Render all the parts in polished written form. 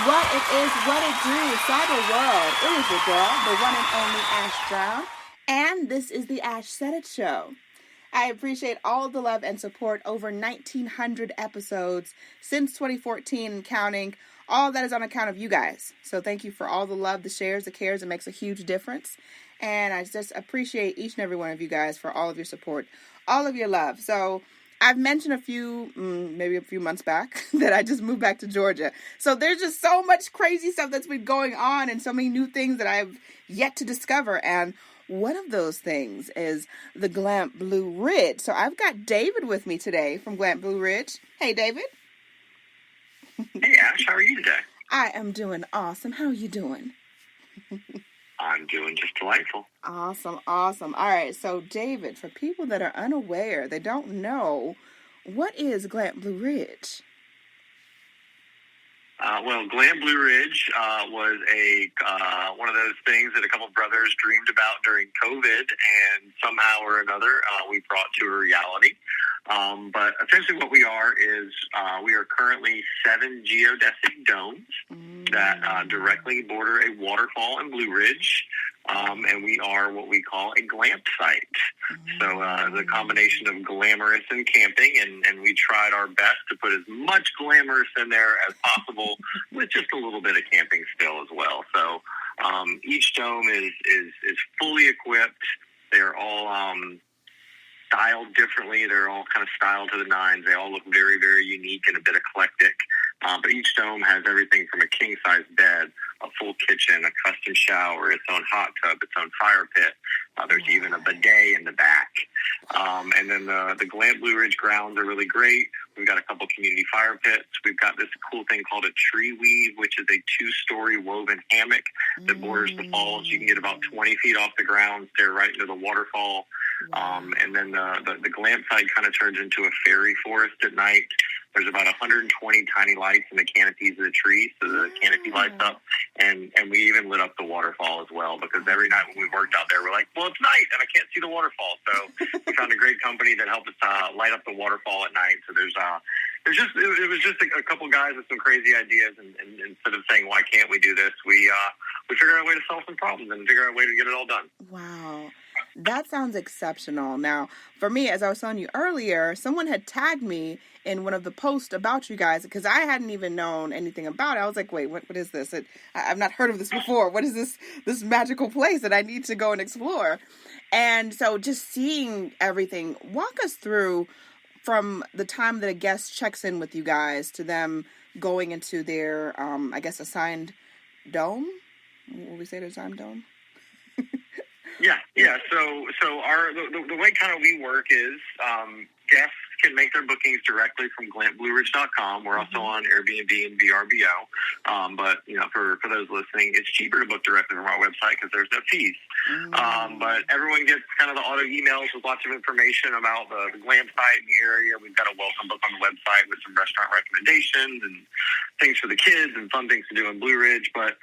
What it is, what it do, cyber world. It is your girl, the one and only Ash Brown, and this is the Show. I appreciate all the love and support. Over 1,900 episodes since 2014 and counting. All that is on account of you guys. So thank you for all the love, the shares, the cares. It makes a huge difference. And I just appreciate each and every one of you guys for all of your support, all of your love. So I've mentioned maybe a few months back, that I just moved back to Georgia. So there's just so much crazy stuff that's been going on and so many new things that I've yet to discover. And one of those things is the Glamp Blue Ridge. So I've got David with me today from Glamp Blue Ridge. Hey, David. Hey, Ash. How are you today? I am doing awesome. How are you doing? I'm doing just delightful. Awesome. All right, so David, for people that are unaware, they don't know, what is Glamp Blue Ridge? Well, Glamp Blue Ridge was one of those things that a couple of brothers dreamed about during COVID, and somehow or another we brought to a reality. But essentially what we are is we are currently 7 geodesic domes that directly border a waterfall in Blue Ridge, and we are what we call a glamp site. So the combination of glamorous and camping, and we tried our best to put as much glamorous in there as possible with just a little bit of camping still as well. So each dome is fully equipped. They're all styled differently. They're all kind of styled to the nines. They all look very, very unique and a bit eclectic. But each dome has everything from a king-size bed, a full kitchen, a custom shower, its own hot tub, its own fire pit. There's even a bidet in the back. And then the Glamp Blue Ridge grounds are really great. We've got a couple community fire pits. We've got this cool thing called a tree weave, which is a 2-story woven hammock that borders the falls. You can get about 20 feet off the ground, stare right into the waterfall. And then the glamp site kind of turns into a fairy forest at night. There's about 120 tiny lights in the canopies of the trees, so the canopy lights up, and we even lit up the waterfall as well, because every night when we worked out there, we're like, well, it's night, and I can't see the waterfall, so we found a great company that helped us light up the waterfall at night. So it was just a couple guys with some crazy ideas, and instead of saying, why can't we do this, we figured out a way to solve some problems and figure out a way to get it all done. Wow. That sounds exceptional. Now, for me, as I was telling you earlier, someone had tagged me in one of the posts about you guys, because I hadn't even known anything about it. I was like, wait, what is this? I've not heard of this before. What is this magical place that I need to go and explore? And so just seeing everything, walk us through from the time that a guest checks in with you guys to them going into their, assigned dome? Will we say their assigned dome? Yeah. So the way kind of we work is guests can make their bookings directly from glampblueridge.com. We're also on Airbnb and VRBO. But for those listening, it's cheaper to book directly from our website because there's no fees. But everyone gets kind of the auto emails with lots of information about the glamp site and the area. We've got a welcome book on the website with some restaurant recommendations and things for the kids and fun things to do in Blue Ridge. But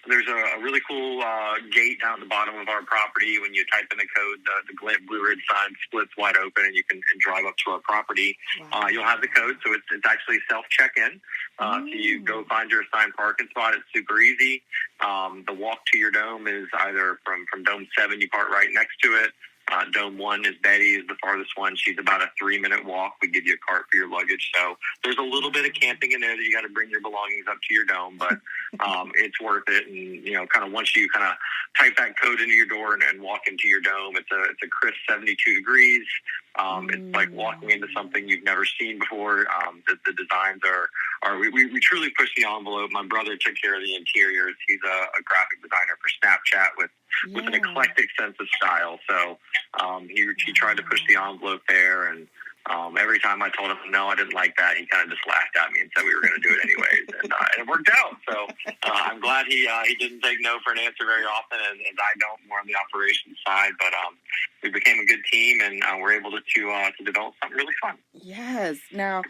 there's a really cool gate down at the bottom of our property. When you type in the code, the Glamp Blue Ridge sign splits wide open, and you can drive up to our property. Wow. You'll have the code, so it's actually self-check-in. So you go find your assigned parking spot. It's super easy. The walk to your dome is either from Dome 7, you park right next to it. Dome 1 is Betty, is the farthest one. She's about a 3-minute walk. We give you a cart for your luggage. So there's a little bit of camping in there that you got to bring your belongings up to your dome, but it's worth it. And, kind of once you kind of type that code into your door and walk into your dome, it's a crisp 72 degrees. It's like walking into something you've never seen before. The designs are we truly push the envelope. My brother took care of the interiors. He's a graphic designer for Snapchat with an eclectic sense of style. So he tried to push the envelope there, and every time I told him no, I didn't like that, he kind of just laughed at me and said we were going to do it anyways, and it worked out. So I'm glad he didn't take no for an answer very often, and I don't, more on the operations side. But we became a good team, and we're able to develop something really fun. Yes. Now,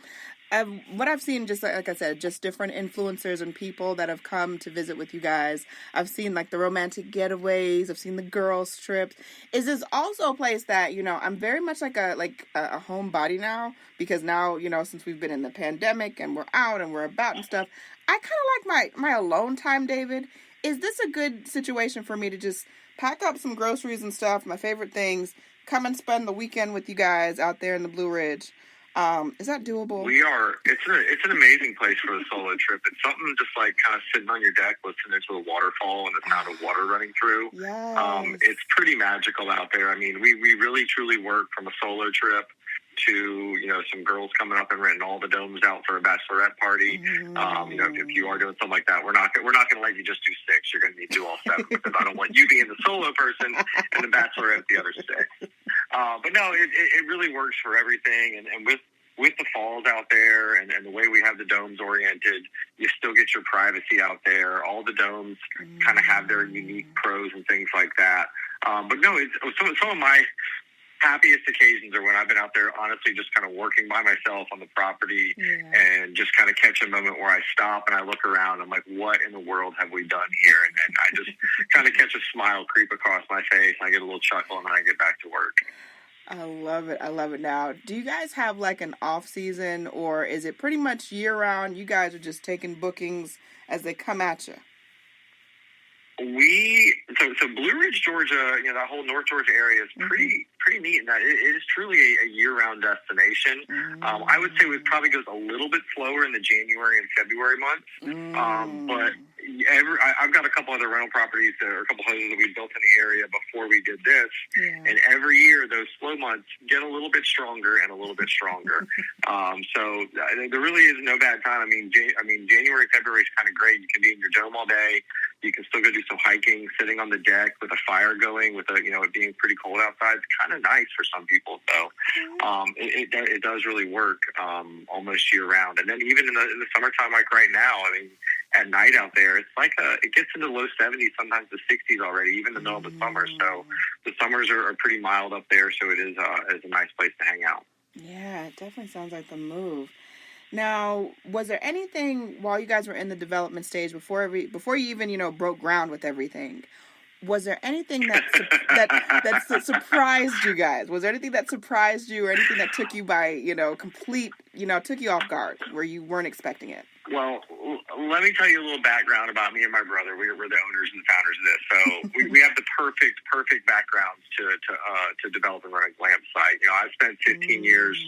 What I've seen, just like I said, just different influencers and people that have come to visit with you guys. I've seen like the romantic getaways. I've seen the girls trips. Is this also a place that, I'm very much like a homebody now, because now, since we've been in the pandemic and we're out and we're about and stuff, I kind of like my alone time, David. Is this a good situation for me to just pack up some groceries and stuff, my favorite things, come and spend the weekend with you guys out there in the Blue Ridge? Is that doable? We are. It's an amazing place for a solo trip. It's something just like kind of sitting on your deck, listening to a waterfall and the sound of water running through. Yes. It's pretty magical out there. I mean, we really truly work from a solo trip to, some girls coming up and renting all the domes out for a bachelorette party. If you are doing something like that, we're not going to let you just do 6. You're going to need to do all 7, because I don't want you being the solo person and the bachelorette the other 6. But no, it really works for everything. And with the falls out there and the way we have the domes oriented, you still get your privacy out there. All the domes kind of have their unique pros and things like that. But no, some of my happiest occasions are when I've been out there, honestly, just kind of working by myself on the property and just kind of catch a moment where I stop and I look around. I'm like, what in the world have we done here? And I just kind of catch a smile creep across my face, and I get a little chuckle, and then I get back to work. I love it. I love it. Now, do you guys have like an off season, or is it pretty much year round? You guys are just taking bookings as they come at you? So Blue Ridge, Georgia, that whole North Georgia area is pretty neat in that it is truly a year-round destination. I would say it probably goes a little bit slower in the January and February months, but I've got a couple other rental properties or a couple houses that we built in the area before we did this, and every year those slow months get a little bit stronger and a little bit stronger. So there really is no bad time. I mean, January, February is kind of great. You can be in your dome all day. You can still go do some hiking, sitting on the deck with a fire going, with it being pretty cold outside. It's kind of nice for some people. So it does really work almost year round. And then even in the summertime, like right now, I mean, at night out there, it's like it gets into the low 70s, sometimes the 60s already, even in the middle of the summer. So the summers are pretty mild up there. So it is a nice place to hang out. Yeah, it definitely sounds like the move. Now, was there anything while you guys were in the development stage before you even broke ground with everything? Was there anything that surprised you guys? Was there anything that surprised you, or anything that took you by took you off guard where you weren't expecting it? Well, let me tell you a little background about me and my brother. We're the owners and founders of this, so we have the perfect backgrounds to develop and run a glamp site. I've spent 15 years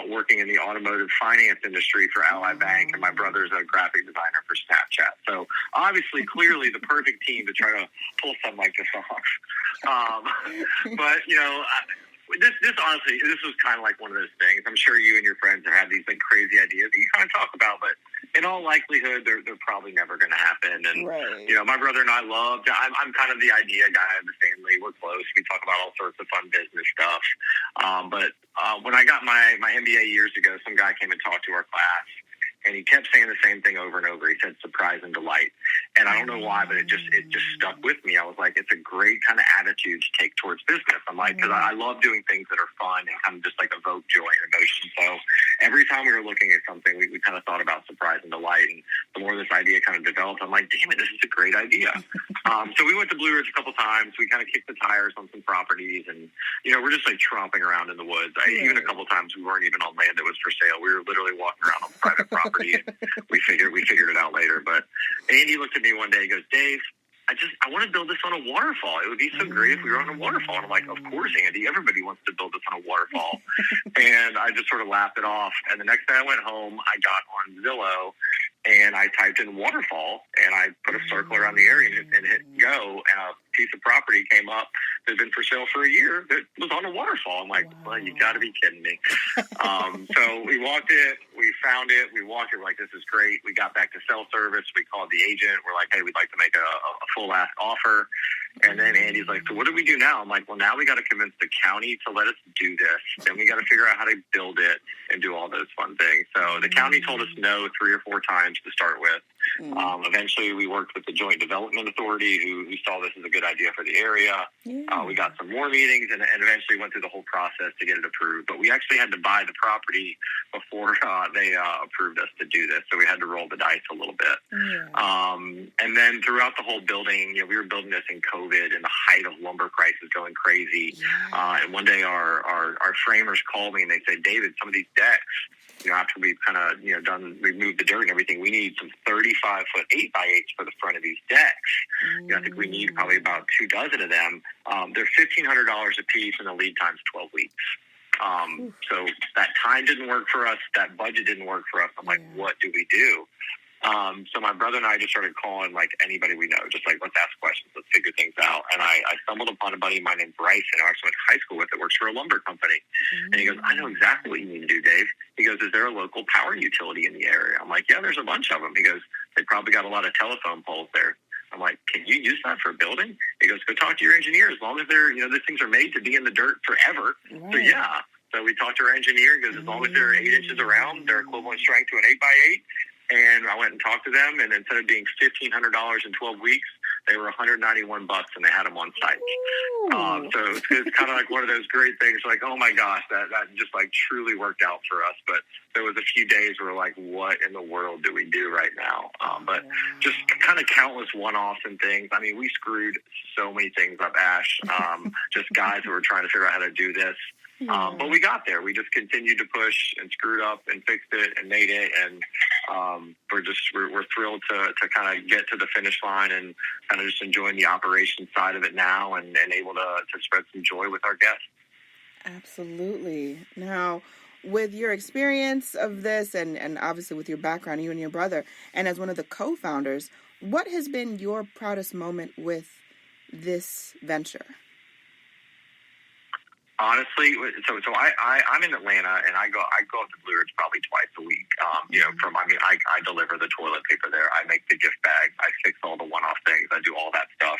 working in the automotive finance industry for Ally Bank, and my brother's a graphic designer for Snapchat. So obviously, clearly, the perfect team to try to pull something like this off. But This honestly, this was kind of like one of those things. I'm sure you and your friends have had these like crazy ideas that you kind of talk about, but in all likelihood, they're probably never going to happen. And my brother and I I'm kind of the idea guy of the family. We're close. We talk about all sorts of fun business stuff. But when I got my MBA years ago, some guy came and talked to our class, and he kept saying the same thing over and over. He said surprise and delight. And I don't know why, but it just stuck with me. I was like, it's a great kind of attitude to take towards business. I'm like, because I love doing things that are fun and kind of just like evoke joy and emotion. So every time we were looking at something, we kind of thought about surprise and delight. And the more this idea kind of developed, I'm like, damn it, this is a great idea. So we went to Blue Ridge a couple times. We kind of kicked the tires on some properties, and we're just like tromping around in the woods. Even a couple times we weren't even on land that was for sale. We were literally walking around on private property. We figured it out later. But Andy looked at me one day and goes, Dave, I want to build this on a waterfall. It would be so great if we were on a waterfall. And I'm like, of course, Andy, everybody wants to build this on a waterfall. And I just sort of laughed it off. And the next day I went home, I got on Zillow and I typed in waterfall, and I put a circle around the area and hit go, and a piece of property came up that had been for sale for a year that was on a waterfall. I'm like, well, you got to be kidding me. So we walked it, we found it, we walked it, we're like, this is great. We got back to cell service. We called the agent. We're like, hey, we'd like to make a full ask offer. And then Andy's like, so what do we do now? I'm like, well, now we got to convince the county to let us do this. Then we got to figure out how to build it and do all those fun things. So the county told us no 3 or 4 times to start with. Eventually, we worked with the Joint Development Authority, who saw this as a good idea for the area. We got some more meetings, and eventually went through the whole process to get it approved. But we actually had to buy the property before they approved us to do this, so we had to roll the dice a little bit. And then throughout the whole building, we were building this in COVID and the height of lumber prices going crazy. And one day our framers called me and they said, David, some of these decks, after we've kind of, we've moved the dirt and everything, we need some 35-foot 8x8s for the front of these decks. I think we need probably about 2 dozen of them. They're $1,500 a piece and the lead time's 12 weeks. So that time didn't work for us. That budget didn't work for us. I'm like, what do we do? So my brother and I just started calling like anybody we know, just like, let's ask questions, let's figure things out. And I stumbled upon a buddy of mine named Bryson, who I actually went to high school with, that works for a lumber company. And he goes, I know exactly what you need to do, Dave. He goes, is there a local power utility in the area? I'm like, yeah, there's a bunch of them. He goes, they probably got a lot of telephone poles there. I'm like, can you use that for a building? He goes, go talk to your engineer. As long as they're, these things are made to be in the dirt forever. So yeah. So we talked to our engineer. He goes, as long as they're 8 inches around, they're equivalent strength to an 8x8. And I went and talked to them, and instead of being $1,500 in 12 weeks, they were $191, and they had them on site. So it's kind of like one of those great things, like, oh my gosh, that just like truly worked out for us. But there was a few days where we're like, what in the world do we do right now? But just kind of countless one-offs and things. I mean, we screwed so many things up, Ash. Just guys who were trying to figure out how to do this. But we got there. We just continued to push and screwed up and fixed it and made it. And we're thrilled to kind of get to the finish line and kind of just enjoying the operation side of it now and able to spread some joy with our guests. Absolutely. Now, with your experience of this and obviously with your background, you and your brother, and as one of the co-founders, what has been your proudest moment with this venture? Honestly, so I'm in Atlanta, and I go up to Blue Ridge probably twice a week. I deliver the toilet paper there. I make the gift bags. I fix all the one-off things. I do all that stuff.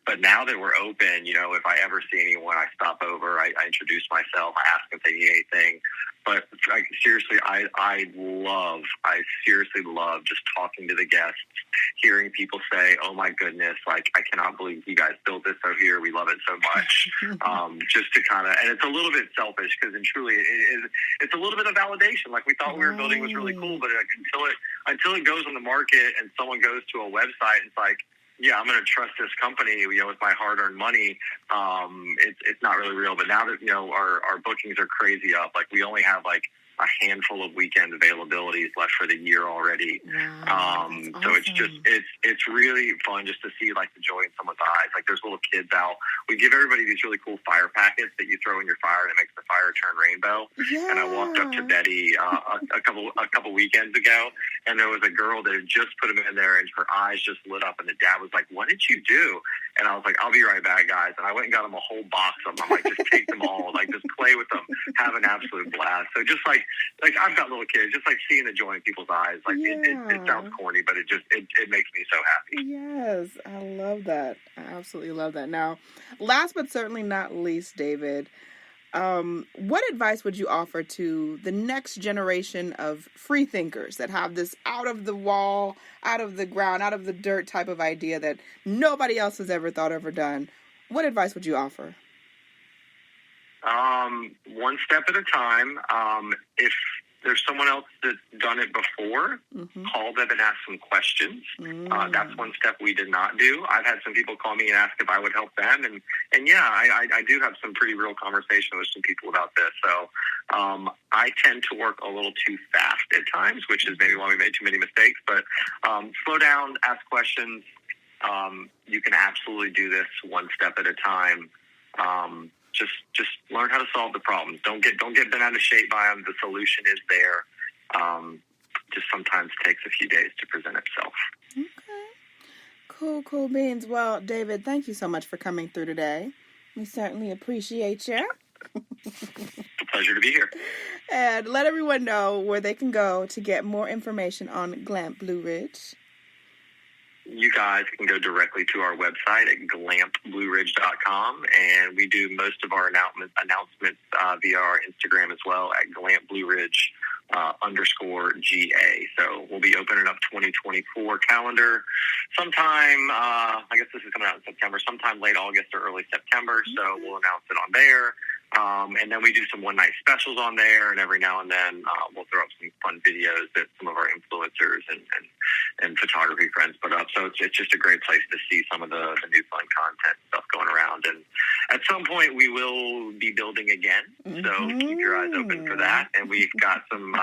But now that we're open, if I ever see anyone, I stop over. I introduce myself. I ask if they need anything. But seriously, I seriously love just talking to the guests, hearing people say, "Oh my goodness, like I cannot believe you guys built this out here. We love it so much." Just to kind of, and it's a little bit selfish because truly it's a little bit of validation. Like we thought we were building was really cool, but until it goes on the market and someone goes to a website, it's like, yeah, I'm going to trust this company, with my hard-earned money. It's not really real. But now that, our bookings are crazy up, like we only have like a handful of weekend availabilities left for the year already. Awesome. So it's really fun just to see like the joy in someone's eyes. Like there's little kids out. We give everybody these really cool fire packets that you throw in your fire and it makes the fire turn rainbow. Yeah. And I walked up to Betty a couple weekends ago, and there was a girl that had just put them in there, and her eyes just lit up. And the dad was like, "What did you do?" And I was like, "I'll be right back, guys." And I went and got them a whole box of them. I'm like, just take them all, like just play with them, have an absolute blast. So just like I've got little kids, just like seeing the joy in people's eyes. Like it sounds corny, but it makes me so happy. Yes, I love that. I absolutely love that. Now, last but certainly not least, David, what advice would you offer to the next generation of free thinkers that have this out of the wall, out of the ground, out of the dirt type of idea that nobody else has ever thought of or done? What advice would you offer? One step at a time. If there's someone else that's done it before, call them and ask some questions. That's one step we did not do. I've had some people call me and ask if I would help them. And yeah, I do have some pretty real conversation with some people about this. So I tend to work a little too fast at times, which is maybe why we made too many mistakes. But slow down, ask questions. You can absolutely do this one step at a time. Just learn how to solve the problems. Don't get bent out of shape by them. The solution is there. Just sometimes takes a few days to present itself. Okay. Cool beans. Well, David, thank you so much for coming through today. We certainly appreciate you. It's a pleasure to be here. And let everyone know where they can go to get more information on Glamp Blue Ridge. You guys can go directly to our website at glampblueridge.com, and we do most of our announcements via our Instagram as well at glampblueridge _GA. So we'll be opening up 2024 calendar sometime, I guess this is coming out in September, sometime late August or early September. So we'll announce it on there. And then we do some one-night specials on there, and every now and then we'll throw up some fun videos that some of our influencers and photography friends put up. So it's just a great place to see some of the new fun content stuff going around. And at some point, we will be building again, so keep your eyes open for that. And we've got some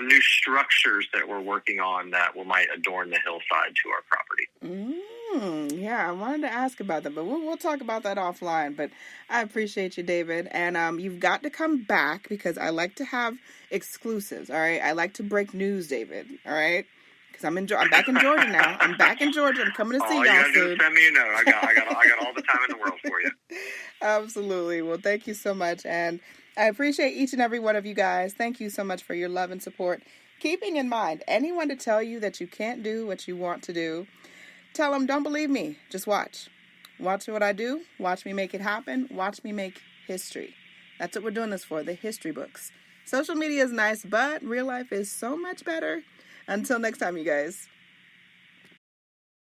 new structures that we're working on that might adorn the hillside to our property. Yeah, I wanted to ask about that, but we'll talk about that offline. But I appreciate you, David. And you've got to come back because I like to have exclusives, all right? I like to break news, David, all right? Because I'm back in Georgia now. I'm back in Georgia. I'm coming to see y'all soon. All you got to do is send me a note. I got all the time in the world for you. Absolutely. Well, thank you so much. And I appreciate each and every one of you guys. Thank you so much for your love and support. Keeping in mind, anyone to tell you that you can't do what you want to do, tell them, don't believe me. Just watch. Watch what I do. Watch me make it happen. Watch me make history. That's what we're doing this for, the history books. Social media is nice, but real life is so much better. Until next time, you guys.